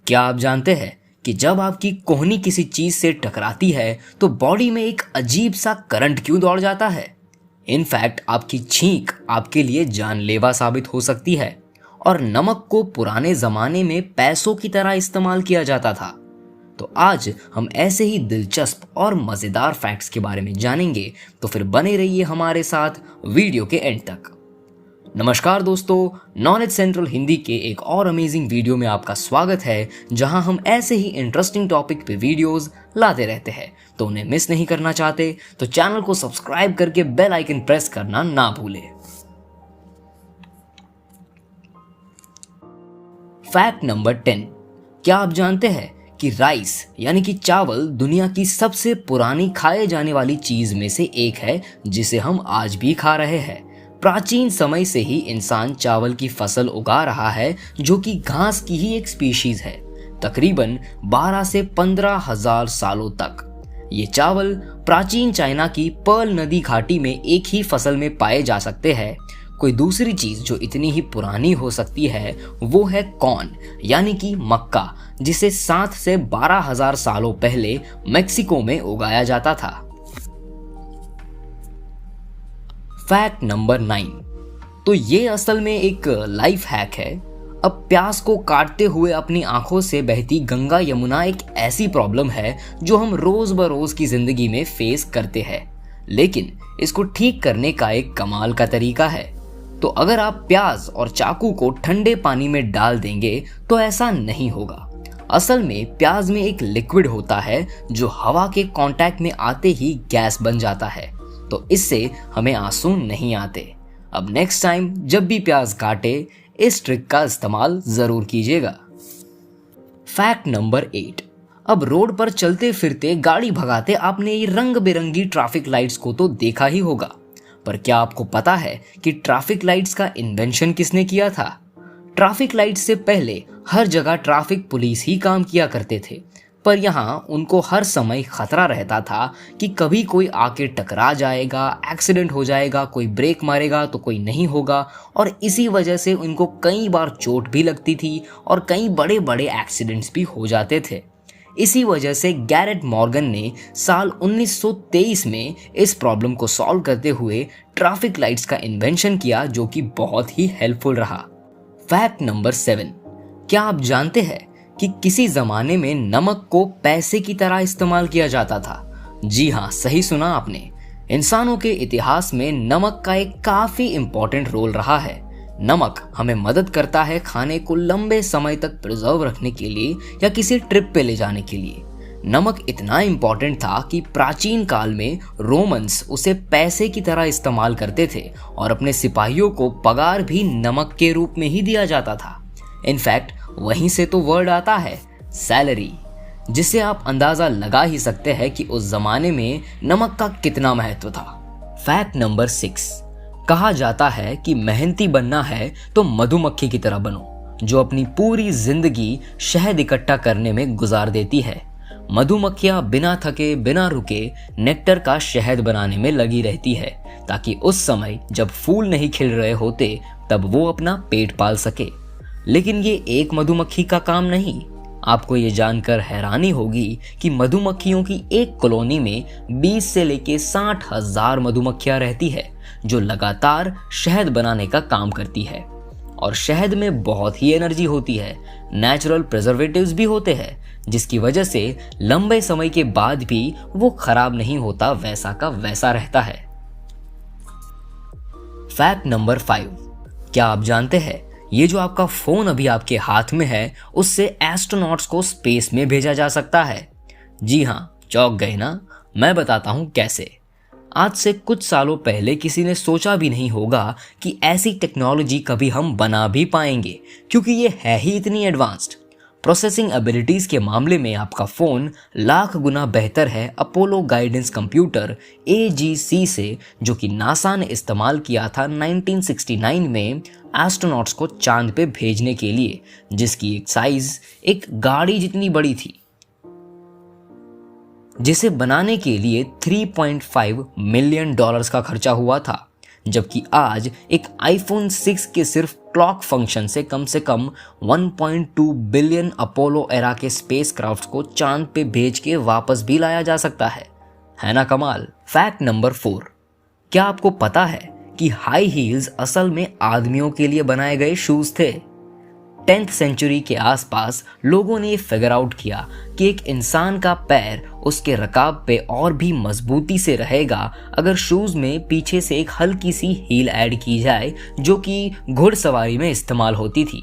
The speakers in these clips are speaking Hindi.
क्या आप जानते हैं कि जब आपकी कोहनी किसी चीज से टकराती है तो बॉडी में एक अजीब सा करंट क्यों दौड़ जाता है। इनफैक्ट आपकी छींक आपके लिए जानलेवा साबित हो सकती है। और नमक को पुराने जमाने में पैसों की तरह इस्तेमाल किया जाता था। तो आज हम ऐसे ही दिलचस्प और मजेदार फैक्ट्स के बारे में जानेंगे, तो फिर बने रहिए हमारे साथ वीडियो के एंड तक। नमस्कार दोस्तों, नॉलेज सेंट्रल हिंदी के एक और अमेजिंग वीडियो में आपका स्वागत है, जहां हम ऐसे ही इंटरेस्टिंग टॉपिक पे वीडियोस लाते रहते हैं। तो उन्हें मिस नहीं करना चाहते तो चैनल को सब्सक्राइब करके बेल आइकन प्रेस करना ना भूलें। Fact number 10। क्या आप जानते हैं कि राइस यानी कि चावल दुनिया की सबसे पुरानी खाए जाने वाली चीज में से एक है, जिसे हम आज भी खा रहे हैं। प्राचीन समय से ही इंसान चावल की फसल उगा रहा है, जो कि घास की ही एक स्पीशीज है। तकरीबन 12 से 15 हजार सालों तक ये चावल प्राचीन चाइना की पर्ल नदी घाटी में एक ही फसल में पाए जा सकते हैं। कोई दूसरी चीज जो इतनी ही पुरानी हो सकती है वो है कॉर्न यानी कि मक्का, जिसे 7 से 12 हजार सालों पहले मेक्सिको में उगाया जाता था। Fact number 9। तो ये असल में एक लाइफ हैक है। अब प्यास को काटते हुए अपनी आंखों से बहती गंगा यमुना एक ऐसी प्रॉब्लम है जो हम रोज बरोज की जिंदगी में फेस करते हैं, लेकिन इसको ठीक करने का एक कमाल का तरीका है। तो अगर आप प्याज और चाकू को ठंडे पानी में डाल देंगे तो ऐसा नहीं होगा। असल में प्याज में एक लिक्विड होता है जो हवा के कांटेक्ट में आते ही गैस बन जाता है, तो इससे हमें आंसू नहीं आते। अब नेक्स्ट टाइम जब भी प्याज काटे इस ट्रिक का इस्तेमाल जरूर कीजिएगा। Fact number 8। अब रोड पर चलते फिरते गाड़ी भगाते आपने ये रंग बिरंगी ट्रैफिक लाइट्स को तो देखा ही होगा, पर क्या आपको पता है कि ट्रैफिक लाइट्स का इन्वेंशन किसने किया था? ट्रैफिक लाइट्स से पहले हर जगह ट्रैफिक पुलिस ही काम किया करते थे, पर यहाँ उनको हर समय खतरा रहता था कि कभी कोई आके टकरा जाएगा, एक्सीडेंट हो जाएगा, कोई ब्रेक मारेगा तो कोई नहीं होगा, और इसी वजह से उनको कई बार चोट भी लगती थी और कई बड़े बड़े एक्सीडेंट्स भी हो जाते थे। इसी वजह से गैरेट मॉर्गन ने साल 1923 में इस प्रॉब्लम को सॉल्व करते हुए ट्रैफिक लाइट्स का इन्वेंशन किया, जो कि बहुत ही हेल्पफुल रहा। Fact number 7। क्या आप जानते हैं कि किसी जमाने में नमक को पैसे की तरह इस्तेमाल किया जाता था? जी हाँ, सही सुना आपने। इंसानों के इतिहास में नमक का एक काफी इंपॉर्टेंट रोल रहा है। नमक हमें मदद करता है खाने को लंबे समय तक प्रिजर्व रखने के लिए या किसी ट्रिप पे ले जाने के लिए। नमक इतना इंपॉर्टेंट था कि प्राचीन काल में रोमन्स उसे पैसे की तरह इस्तेमाल करते थे और अपने सिपाहियों को पगार भी नमक के रूप में ही दिया जाता था। इनफैक्ट वहीं से तो वर्ड आता है सैलरी, जिससे आप अंदाजा लगा ही सकते हैं कि उस जमाने में नमक का कितना महत्व था। Fact number 6। कहा जाता है कि मेहनती बनना है तो मधुमक्खी की तरह बनो, जो अपनी पूरी जिंदगी शहद इकट्ठा करने में गुजार देती है। मधुमक्खियां बिना थके बिना रुके नेक्टर का शहद बनाने में लगी रहती है, ताकि उस समय जब फूल नहीं खिल रहे होते तब वो अपना पेट पाल सके। लेकिन ये एक मधुमक्खी का काम नहीं। आपको ये जानकर हैरानी होगी कि मधुमक्खियों की एक कॉलोनी में 20 से लेके 60 हजार मधुमक्खियां रहती है, जो लगातार शहद बनाने का काम करती है। और शहद में बहुत ही एनर्जी होती है, नेचुरल प्रिजर्वेटिव्स भी होते हैं, जिसकी वजह से लंबे समय के बाद भी वो खराब नहीं होता, वैसा का वैसा रहता है। Fact number 5। क्या आप जानते हैं ये जो आपका फोन अभी आपके हाथ में है, उससे एस्ट्रोनॉट्स को स्पेस में भेजा जा सकता है? जी हाँ, चौंक गए ना? मैं बताता हूँ कैसे। आज से कुछ सालों पहले किसी ने सोचा भी नहीं होगा कि ऐसी टेक्नोलॉजी कभी हम बना भी पाएंगे, क्योंकि ये है ही इतनी एडवांस्ड। प्रोसेसिंग एबिलिटीज के मामले में आपका फोन लाख गुना बेहतर है अपोलो गाइडेंस कंप्यूटर AGC से, जो कि नासा ने इस्तेमाल किया था 1969 में एस्ट्रोनॉट्स को चांद पे भेजने के लिए, जिसकी एक साइज एक गाड़ी जितनी बड़ी थी। जिसे बनाने के लिए $3.5 मिलियन का खर्चा हुआ था, जबकि आज एक iPhone 6 के सिर्फ क्लॉक फंक्शन से कम 1.2 बिलियन अपोलो एरा के स्पेसक्राफ्ट को चांद पे भेज के वापस भी लाया जा सकता है ना कमाल। फैक्ट नंबर 4, क्या आपको पता है कि हाई हील्स असल में आदमियों के लिए बनाए गए शूज थे? 10th सेंचुरी के आसपास लोगों ने फिगर आउट किया कि एक इंसान का पैर उसके रकाब पे और भी मजबूती से रहेगा अगर शूज में पीछे से एक हल्की सी हील ऐड की जाए, जो कि घुड़सवारी में इस्तेमाल होती थी।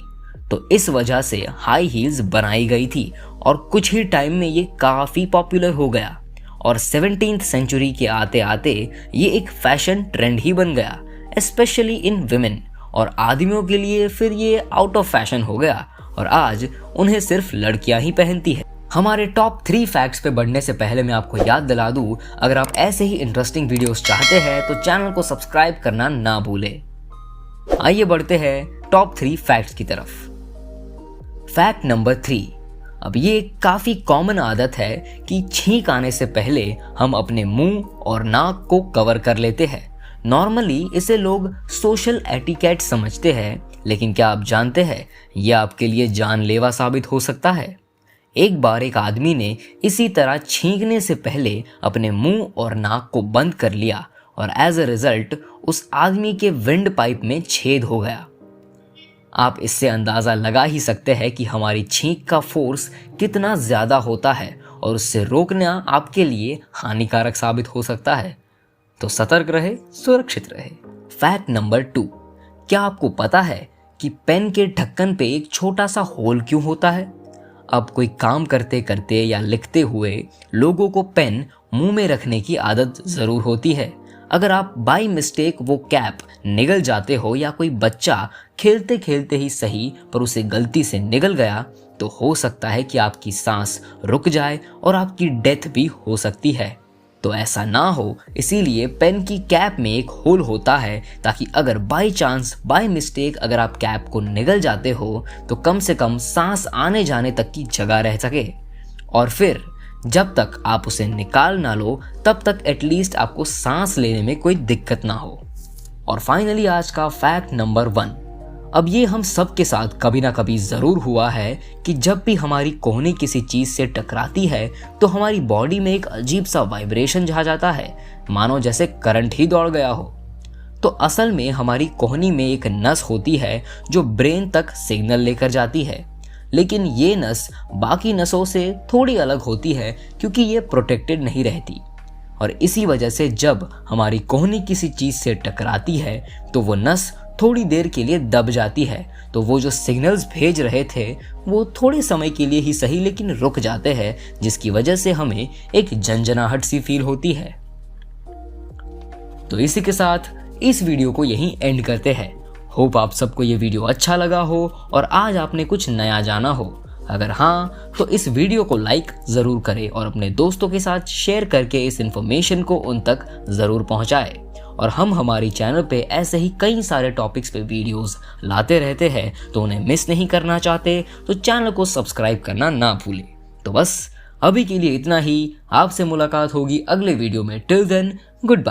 तो इस वजह से हाई हील्स बनाई गई थी और कुछ ही टाइम में ये काफ़ी पॉपुलर हो गया और 17th सेंचुरी के आते आते ये एक फैशन ट्रेंड ही बन गया, स्पेशली इन विमेन, और आदमियों के लिए फिर ये आउट ऑफ फैशन हो गया और आज उन्हें सिर्फ लड़कियां ही पहनती है। हमारे टॉप 3 फैक्ट्स पे बढ़ने से पहले मैं आपको याद दिला दूं, अगर आप ऐसे ही इंटरेस्टिंग वीडियोस चाहते हैं तो चैनल को सब्सक्राइब करना ना भूलें। आइए बढ़ते हैं टॉप 3 फैक्ट्स की तरफ। फैक्ट नंबर 3, अब ये काफ़ी कॉमन आदत है कि छींक आने से पहले हम अपने मुंह और नाक को कवर कर लेते हैं। नॉर्मली इसे लोग सोशल एटिकेट समझते हैं, लेकिन क्या आप जानते हैं यह आपके लिए जानलेवा साबित हो सकता है। एक बार एक आदमी ने इसी तरह छींकने से पहले अपने मुंह और नाक को बंद कर लिया और एज अ रिजल्ट उस आदमी के विंड पाइप में छेद हो गया। आप इससे अंदाज़ा लगा ही सकते हैं कि हमारी छींक का फोर्स कितना ज़्यादा होता है और उससे रोकना आपके लिए हानिकारक साबित हो सकता है। तो सतर्क रहे, सुरक्षित रहे। फैक्ट नंबर 2, क्या आपको पता है कि पेन के ढक्कन पे एक छोटा सा होल क्यों होता है? अब कोई काम करते करते या लिखते हुए लोगों को पेन मुंह में रखने की आदत ज़रूर होती है। अगर आप बाय मिस्टेक वो कैप निगल जाते हो या कोई बच्चा खेलते खेलते ही सही पर उसे गलती से निगल गया, तो हो सकता है कि आपकी सांस रुक जाए और आपकी डेथ भी हो सकती है। तो ऐसा ना हो, इसीलिए पेन की कैप में एक होल होता है ताकि अगर बाय चांस बाय मिस्टेक अगर आप कैप को निगल जाते हो तो कम से कम सांस आने जाने तक की जगह रह सके, और फिर जब तक आप उसे निकाल ना लो तब तक एटलीस्ट आपको सांस लेने में कोई दिक्कत ना हो। और फाइनली आज का फैक्ट नंबर 1, अब ये हम सब के साथ कभी ना कभी ज़रूर हुआ है कि जब भी हमारी कोहनी किसी चीज़ से टकराती है तो हमारी बॉडी में एक अजीब सा वाइब्रेशन जा जाता है, मानो जैसे करंट ही दौड़ गया हो। तो असल में हमारी कोहनी में एक नस होती है जो ब्रेन तक सिग्नल लेकर जाती है, लेकिन ये नस बाकी नसों से थोड़ी अलग होती है क्योंकि ये प्रोटेक्टेड नहीं रहती, और इसी वजह से जब हमारी कोहनी किसी चीज़ से टकराती है तो वो नस थोड़ी देर के लिए दब जाती है। तो वो जो सिग्नल्स भेज रहे थे वो थोड़े समय के लिए ही सही लेकिन रुक जाते हैं, जिसकी वजह से हमें एक झंझनाहट सी फील होती है। तो इसी के साथ इस वीडियो को यहीं एंड करते हैं। होप आप सबको ये वीडियो अच्छा लगा हो और आज आपने कुछ नया जाना हो। अगर हाँ तो इस वीडियो को लाइक ज़रूर करें और अपने दोस्तों के साथ शेयर करके इस इन्फॉर्मेशन को उन तक ज़रूर पहुँचाएं। और हम हमारी चैनल पे ऐसे ही कई सारे टॉपिक्स पे वीडियोस लाते रहते हैं, तो उन्हें मिस नहीं करना चाहते तो चैनल को सब्सक्राइब करना ना भूलें। तो बस अभी के लिए इतना ही, आपसे मुलाकात होगी अगले वीडियो में। Till then good bye.